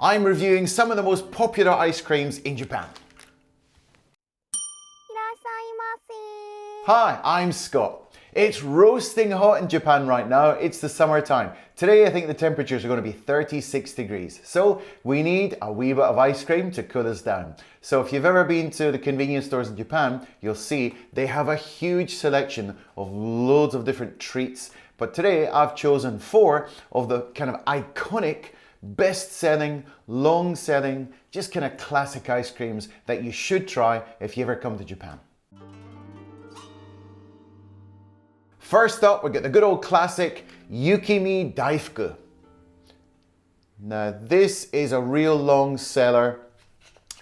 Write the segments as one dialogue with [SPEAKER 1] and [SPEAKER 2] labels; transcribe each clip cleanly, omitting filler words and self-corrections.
[SPEAKER 1] I'm reviewing some of the most popular ice creams in Japan. Hi, I'm Scott. It's roasting hot in Japan right now. It's the summertime. Today I think the temperatures are going to be 36 degrees. So we need a wee bit of ice cream to cool us down. So if you've ever been to the convenience stores in Japan, you'll see they have a huge selection of loads of different treats. But today I've chosen 4 of the kind of iconic, best-selling, long-selling, just kind of classic ice creams that you should try if you ever come to Japan. First up, we've got the good old classic Yukimi Daifuku. Now, this is a real long seller.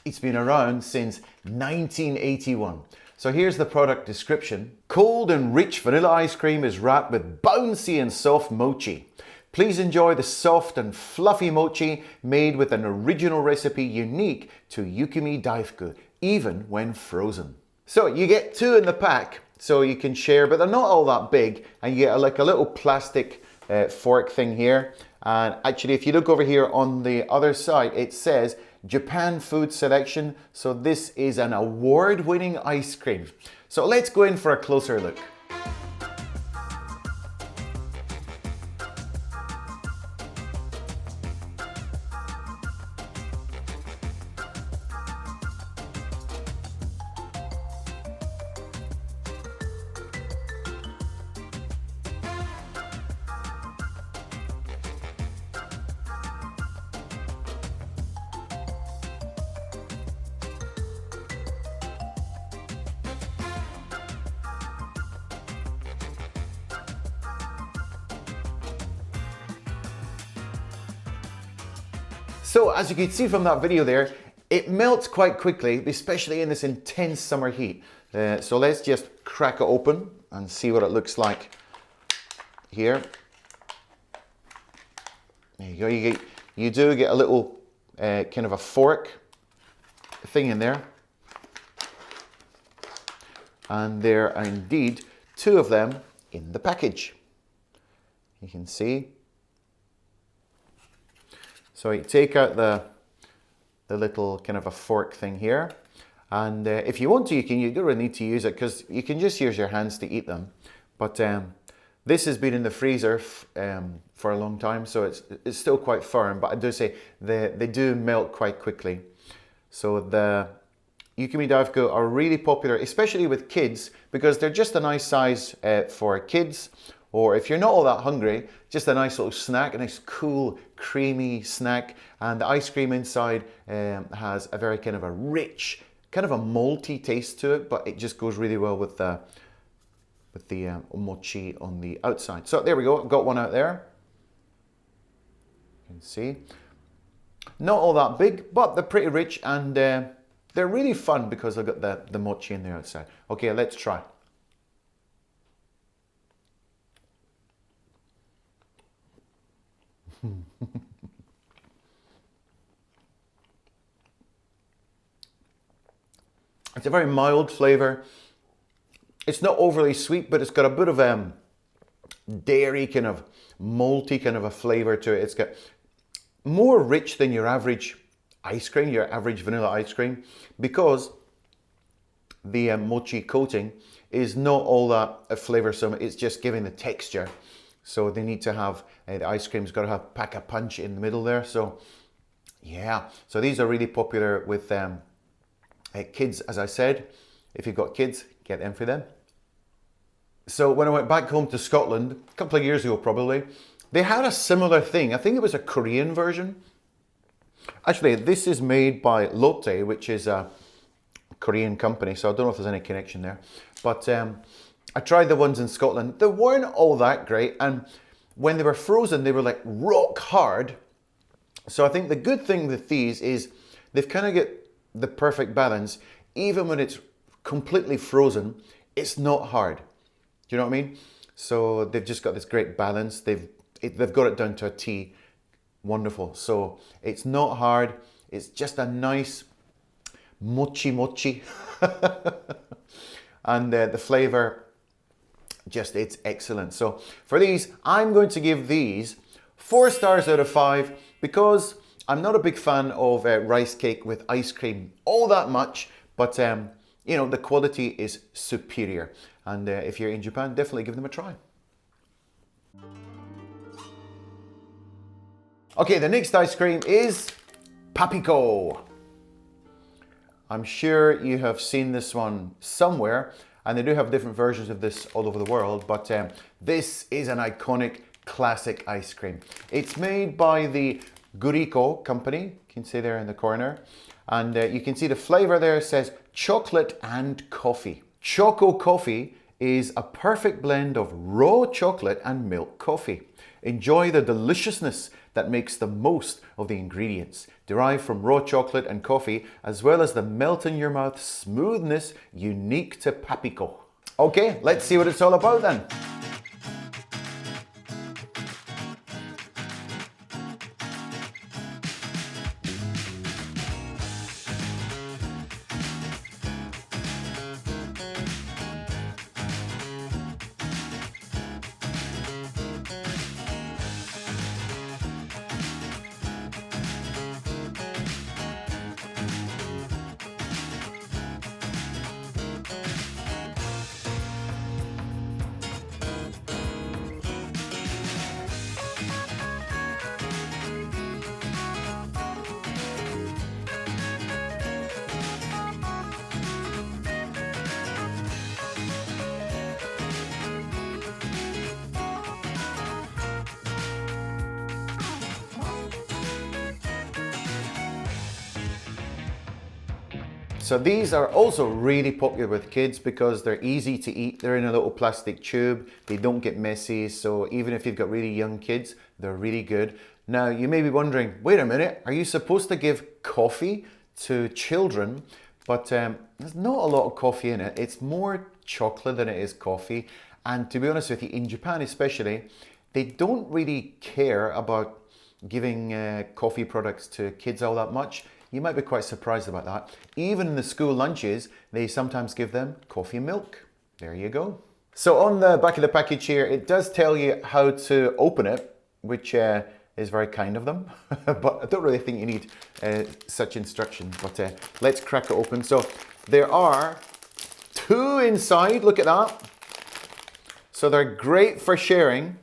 [SPEAKER 1] It's been around since 1981. So here's the product description. Cold and rich vanilla ice cream is wrapped with bouncy and soft mochi. Please enjoy the soft and fluffy mochi made with an original recipe unique to Yukimi Daifuku, even when frozen. So you get 2 in the pack, so you can share, but they're not all that big, and you get like a little plastic fork thing here. And actually, if you look over here on the other side, it says Japan Food Selection. So this is an award-winning ice cream. So let's go in for a closer look. So as you can see from that video there, it melts quite quickly, especially in this intense summer heat. So let's just crack it open and see what it looks like here. There you go. You do get a little kind of a fork thing in there. And there are indeed 2 of them in the package. You can see. So you take out the little kind of a fork thing here, and if you want to, you don't really need to use it because you can just use your hands to eat them. But this has been in the freezer for a long time, so it's still quite firm. But I do say they do melt quite quickly. So the Yukimi Daifuku are really popular, especially with kids, because they're just a nice size for kids. Or if you're not all that hungry, just a nice little snack, a nice cool, creamy snack. And the ice cream inside has a very kind of a rich, kind of a malty taste to it, but it just goes really well with the mochi on the outside. So there we go, got one out there. You can see. Not all that big, but they're pretty rich, and they're really fun because they've got the mochi in the outside. Okay, let's try. It's a very mild flavor. It's not overly sweet, but it's got a bit of dairy, kind of malty kind of a flavor to it. It's got more rich than your average ice cream, your average vanilla ice cream, because the mochi coating is not all that flavoursome. It's just giving the texture. So they need to have, the ice cream's got to have pack a punch in the middle there. So yeah, so these are really popular with kids, as I said. If you've got kids, get them for them. So when I went back home to Scotland, a couple of years ago probably, they had a similar thing. I think it was a Korean version. Actually, this is made by Lotte, which is a Korean company, so I don't know if there's any connection there. But I tried the ones in Scotland. They weren't all that great, and when they were frozen, they were like rock hard. So I think the good thing with these is they've kind of got the perfect balance. Even when it's completely frozen, it's not hard. Do you know what I mean? So they've just got this great balance. They've got it down to a T. Wonderful. So it's not hard. It's just a nice mochi. And the flavor, it's excellent. So for these, I'm going to give these 4 stars out of 5 because I'm not a big fan of rice cake with ice cream all that much, but you know, the quality is superior. And if you're in Japan, definitely give them a try. Okay, the next ice cream is Papico. I'm sure you have seen this one somewhere, and they do have different versions of this all over the world, but this is an iconic classic ice cream. It's made by the Guriko company, you can see there in the corner, and you can see the flavor there says chocolate and coffee. Choco coffee is a perfect blend of raw chocolate and milk coffee. Enjoy the deliciousness that makes the most of the ingredients derived from raw chocolate and coffee, as well as the melt in your mouth smoothness unique to Papico. Okay, let's see what it's all about then. So these are also really popular with kids because they're easy to eat. They're in a little plastic tube. They don't get messy. So even if you've got really young kids, they're really good. Now you may be wondering, wait a minute, are you supposed to give coffee to children? But there's not a lot of coffee in it. It's more chocolate than it is coffee. And to be honest with you, in Japan especially, they don't really care about giving coffee products to kids all that much. You might be quite surprised about that. Even in the school lunches, they sometimes give them coffee milk. There you go. So on the back of the package here, it does tell you how to open it, which is very kind of them. But I don't really think you need such instructions. But let's crack it open. So there are 2 inside. Look at that. So they're great for sharing.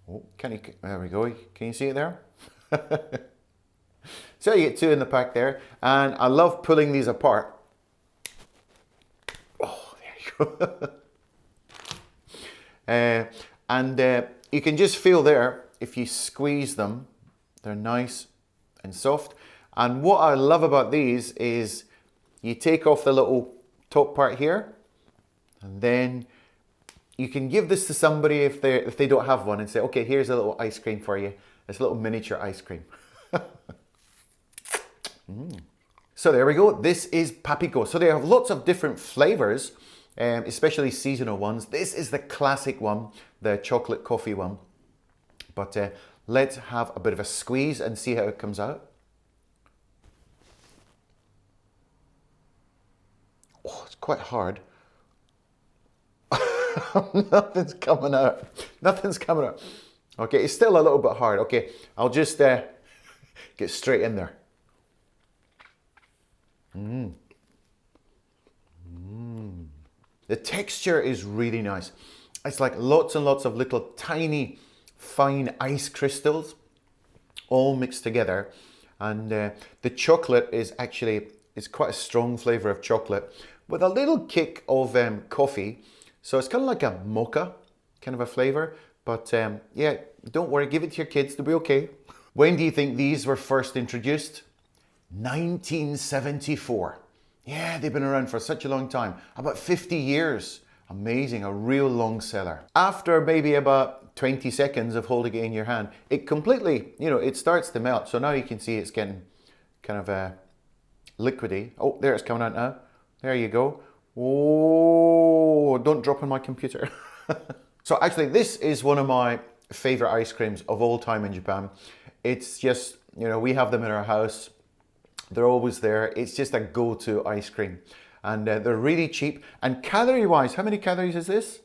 [SPEAKER 1] Oh, there we go. Can you see it there? So you get 2 in the pack there, and I love pulling these apart. Oh, there you go. And you can just feel there, if you squeeze them, they're nice and soft. And what I love about these is you take off the little top part here, and then you can give this to somebody if they don't have one and say, okay, here's a little ice cream for you. It's a little miniature ice cream. So there we go. This is Papico. So they have lots of different flavors, especially seasonal ones. This is the classic one, the chocolate coffee one. But let's have a bit of a squeeze and see how it comes out. Oh, it's quite hard. Nothing's coming out. Nothing's coming out. Okay, it's still a little bit hard. Okay, I'll just get straight in there. The texture is really nice. It's like lots and lots of little tiny, fine ice crystals all mixed together. And the chocolate is actually, it's quite a strong flavor of chocolate with a little kick of coffee. So it's kind of like a mocha kind of a flavor. But yeah, don't worry, give it to your kids, they'll be okay. When do you think these were first introduced? 1974. Yeah, they've been around for such a long time, about 50 years. Amazing, a real long seller. After maybe about 20 seconds of holding it in your hand, it completely, it starts to melt. So now you can see it's getting kind of liquidy. Oh, there it's coming out now. There you go. Oh, don't drop on my computer. So actually, this is one of my favorite ice creams of all time in Japan. It's just, we have them in our house. They're always there. It's just a go-to ice cream. And they're really cheap. And calorie-wise, how many calories is this?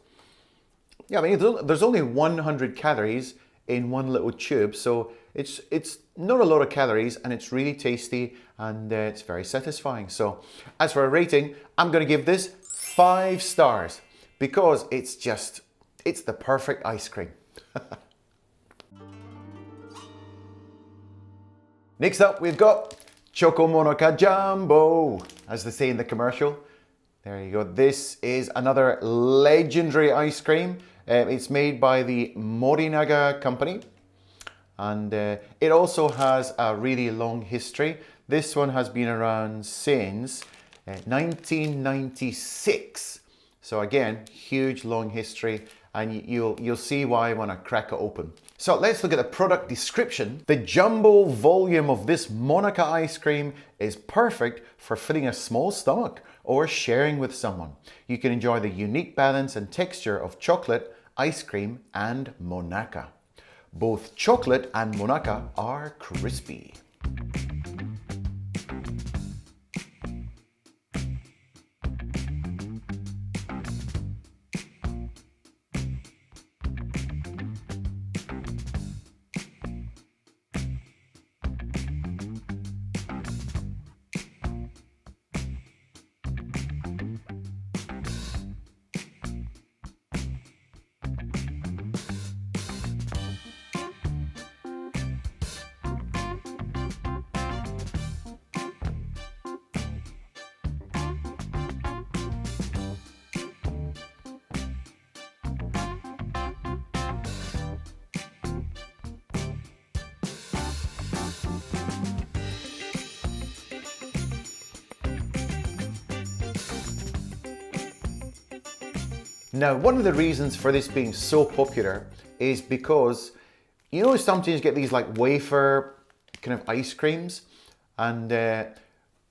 [SPEAKER 1] Yeah, I mean, there's only 100 calories in one little tube. So it's not a lot of calories and it's really tasty and it's very satisfying. So as for a rating, I'm going to give this 5 stars because it's the perfect ice cream. Next up, we've got Chocmonaka Jumbo, as they say in the commercial. There you go. This is another legendary ice cream. It's made by the Morinaga company. And it also has a really long history. This one has been around since 1996. So again, huge long history, and you'll see why when I crack it open. So let's look at the product description. The jumbo volume of this Monka ice cream is perfect for filling a small stomach or sharing with someone. You can enjoy the unique balance and texture of chocolate, ice cream, and Monka. Both chocolate and Monka are crispy. Now, one of the reasons for this being so popular is because, you know, sometimes you get these like wafer kind of ice creams, and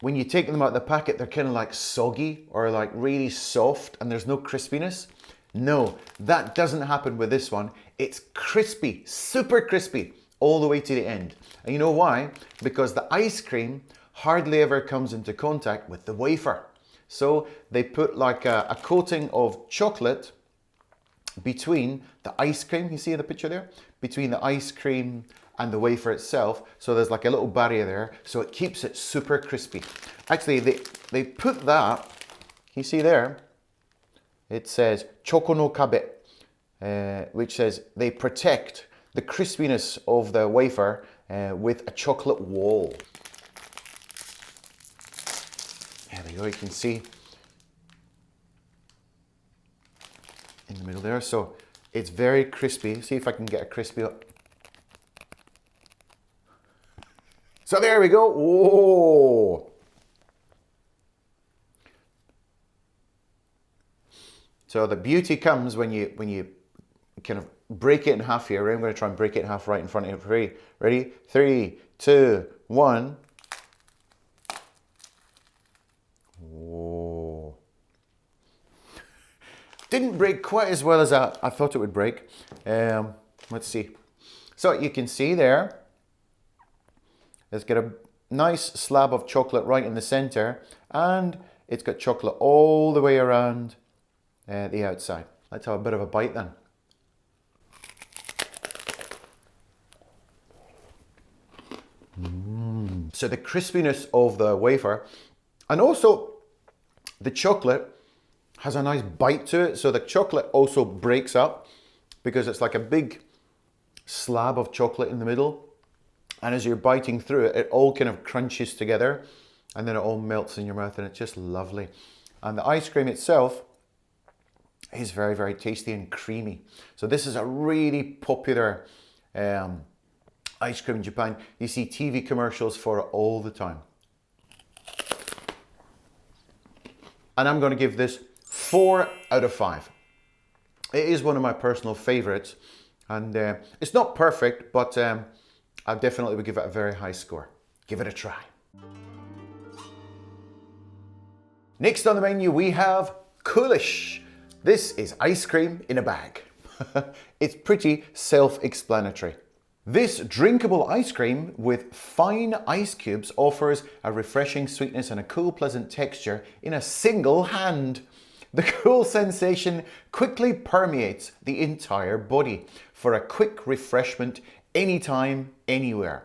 [SPEAKER 1] when you take them out of the packet, they're kind of like soggy or like really soft and there's no crispiness. No, that doesn't happen with this one. It's crispy, super crispy, all the way to the end. And you know why? Because the ice cream hardly ever comes into contact with the wafer. So they put like a coating of chocolate between the ice cream, you see in the picture there? Between the ice cream and the wafer itself. So there's like a little barrier there, so it keeps it super crispy. Actually, they put that, you see there, it says Choconokabé, which says they protect the crispiness of the wafer with a chocolate wall. There we go, you can see in the middle there. So it's very crispy. See if I can get a crispy up. So there we go. Whoa. So the beauty comes when you kind of break it in half here. I'm going to try and break it in half right in front of you. Ready? 3, 2, 1. Whoa. Didn't break quite as well as I thought it would break. Let's see. So you can see there, it's got a nice slab of chocolate right in the center, and it's got chocolate all the way around the outside. Let's have a bit of a bite then. So the crispiness of the wafer, and also the chocolate has a nice bite to it. So the chocolate also breaks up because it's like a big slab of chocolate in the middle. And as you're biting through it, it all kind of crunches together and then it all melts in your mouth and it's just lovely. And the ice cream itself is very, very tasty and creamy. So this is a really popular ice cream in Japan. You see TV commercials for it all the time. And I'm going to give this 4 out of 5. It is one of my personal favorites, and it's not perfect, but I definitely would give it a very high score. Give it a try. Next on the menu we have Coolish. This is ice cream in a bag. It's pretty self-explanatory. This drinkable ice cream with fine ice cubes offers a refreshing sweetness and a cool, pleasant texture in a single hand. The cool sensation quickly permeates the entire body for a quick refreshment anytime, anywhere.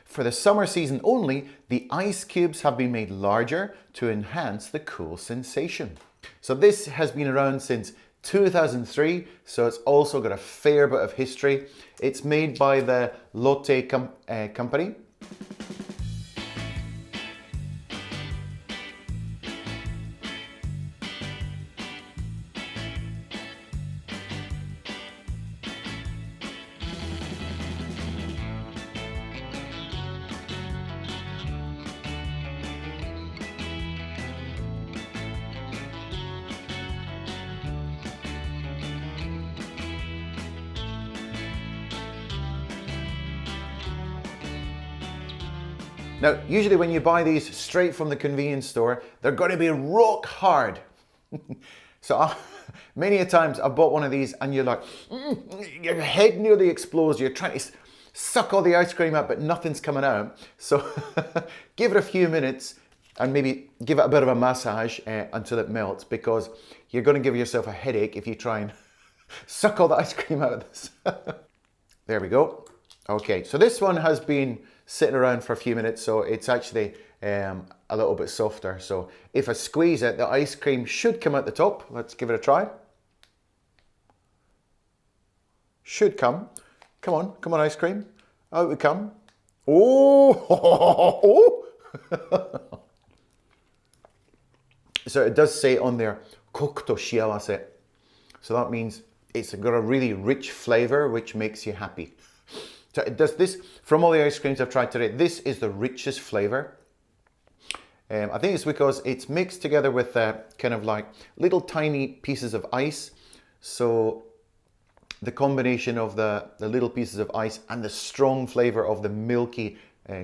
[SPEAKER 1] For the summer season only, the ice cubes have been made larger to enhance the cool sensation. So this has been around since 2003, so it's also got a fair bit of history. It's made by the Lotte company. Now, usually when you buy these straight from the convenience store, they're going to be rock hard. So many a times I've bought one of these and you're like, your head nearly explodes. You're trying to suck all the ice cream out, but nothing's coming out. So give it a few minutes and maybe give it a bit of a massage until it melts, because you're going to give yourself a headache if you try and suck all the ice cream out of this. There we go. Okay, so this one has been sitting around for a few minutes, so it's actually a little bit softer. So if I squeeze it, the ice cream should come out the top. Let's give it a try. Should come. Come on, ice cream. Out we come. Oh! So it does say on there, kokuto shiawase. So that means it's got a really rich flavor, which makes you happy. So it does this, from all the ice creams I've tried today, this is the richest flavor. I think it's because it's mixed together with kind of like little tiny pieces of ice. So the combination of the little pieces of ice and the strong flavor of the milky,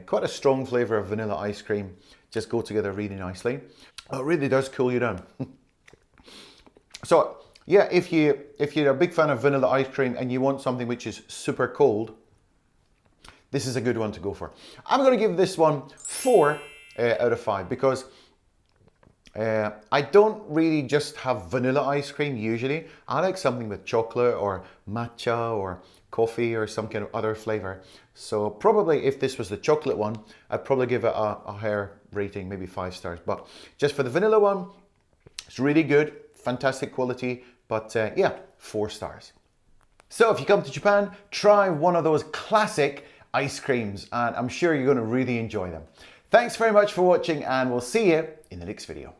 [SPEAKER 1] quite a strong flavor of vanilla ice cream just go together really nicely. Oh, it really does cool you down. So yeah, if you're a big fan of vanilla ice cream and you want something which is super cold, this is a good one to go for. I'm going to give this one 4 out of 5 because I don't really just have vanilla ice cream usually. I like something with chocolate or matcha or coffee or some kind of other flavor. So probably if this was the chocolate one, I'd probably give it a higher rating, maybe 5 stars. But just for the vanilla one, it's really good, fantastic quality, but yeah, 4 stars. So if you come to Japan, try one of those classic ice creams and I'm sure you're going to really enjoy them. Thanks very much for watching and we'll see you in the next video.